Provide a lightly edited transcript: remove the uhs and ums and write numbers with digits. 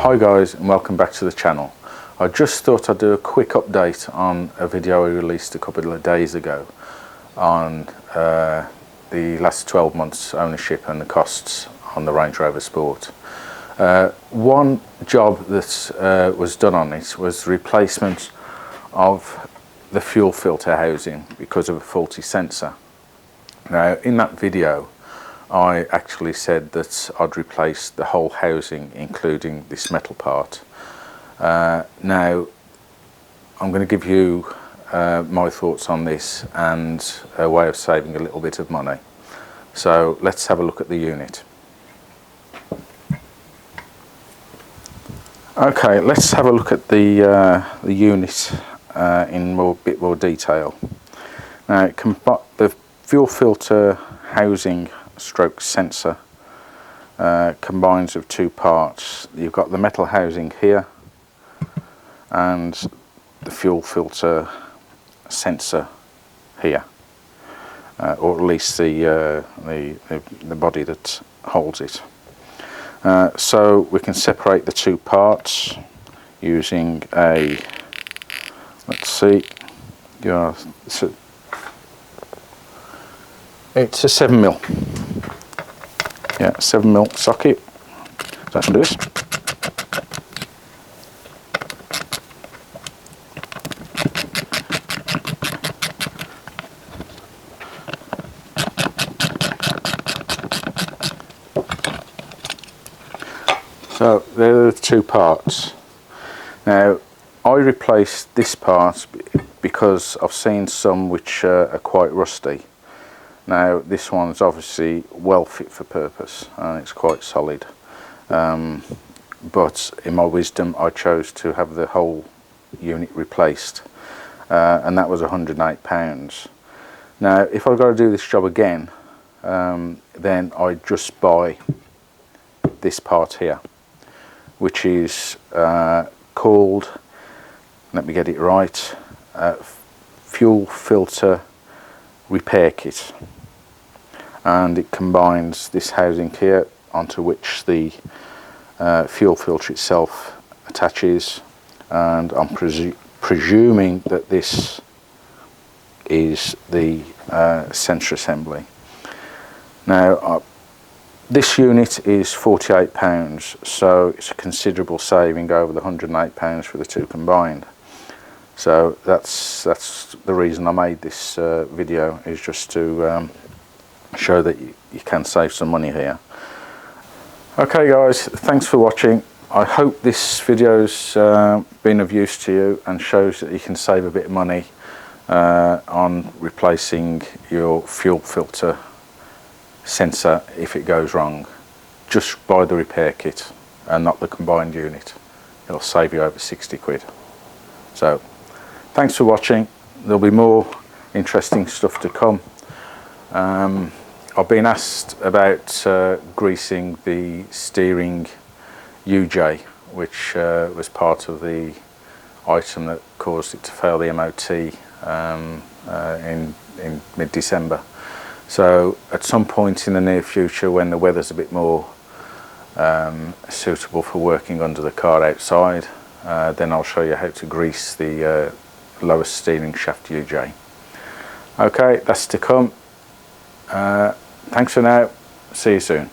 Hi guys, and welcome back to the channel. I just thought I'd do a quick update on a video I released a couple of days ago on the last 12 months ownership and the costs on the Range Rover Sport. One job that was done on it was the replacement of the fuel filter housing because of a faulty sensor. Now in that video I actually said that I'd replace the whole housing including this metal part. Now I'm going to give you my thoughts on this and a way of saving a little bit of money. So let's have a look at the unit. Okay, let's have a look at the unit in a bit more detail. Now the fuel filter housing stroke sensor combines of two parts. You've got the metal housing here and the fuel filter sensor here, or at least the body that holds it. So we can separate the two parts using a, let's see, it's a 7mm. Yeah, 7mm socket. So I can do this. So there are the two parts. Now I replaced this part because I've seen some which are quite rusty. Now this one's obviously well fit for purpose and it's quite solid, but in my wisdom I chose to have the whole unit replaced, and that was £108. Now if I've got to do this job again, then I just buy this part here, which is called, let me get it right, fuel filter repair kit, and it combines this housing here onto which the fuel filter itself attaches, and I'm presuming that this is the sensor assembly. Now this unit is £48, so it's a considerable saving over the £108 for the two combined. So that's the reason I made this video, is just to show that you can save some money here. Okay guys, thanks for watching. I hope this video's been of use to you and shows that you can save a bit of money on replacing your fuel filter sensor if it goes wrong. Just buy the repair kit and not the combined unit. It'll save you over 60 quid. So thanks for watching. There'll be more interesting stuff to come. I've been asked about greasing the steering UJ, which was part of the item that caused it to fail the MOT in mid-December. So at some point in the near future, when the weather's a bit more suitable for working under the car outside, then I'll show you how to grease the lowest steering shaft UJ. Okay, that's to come. Thanks for now. See you soon.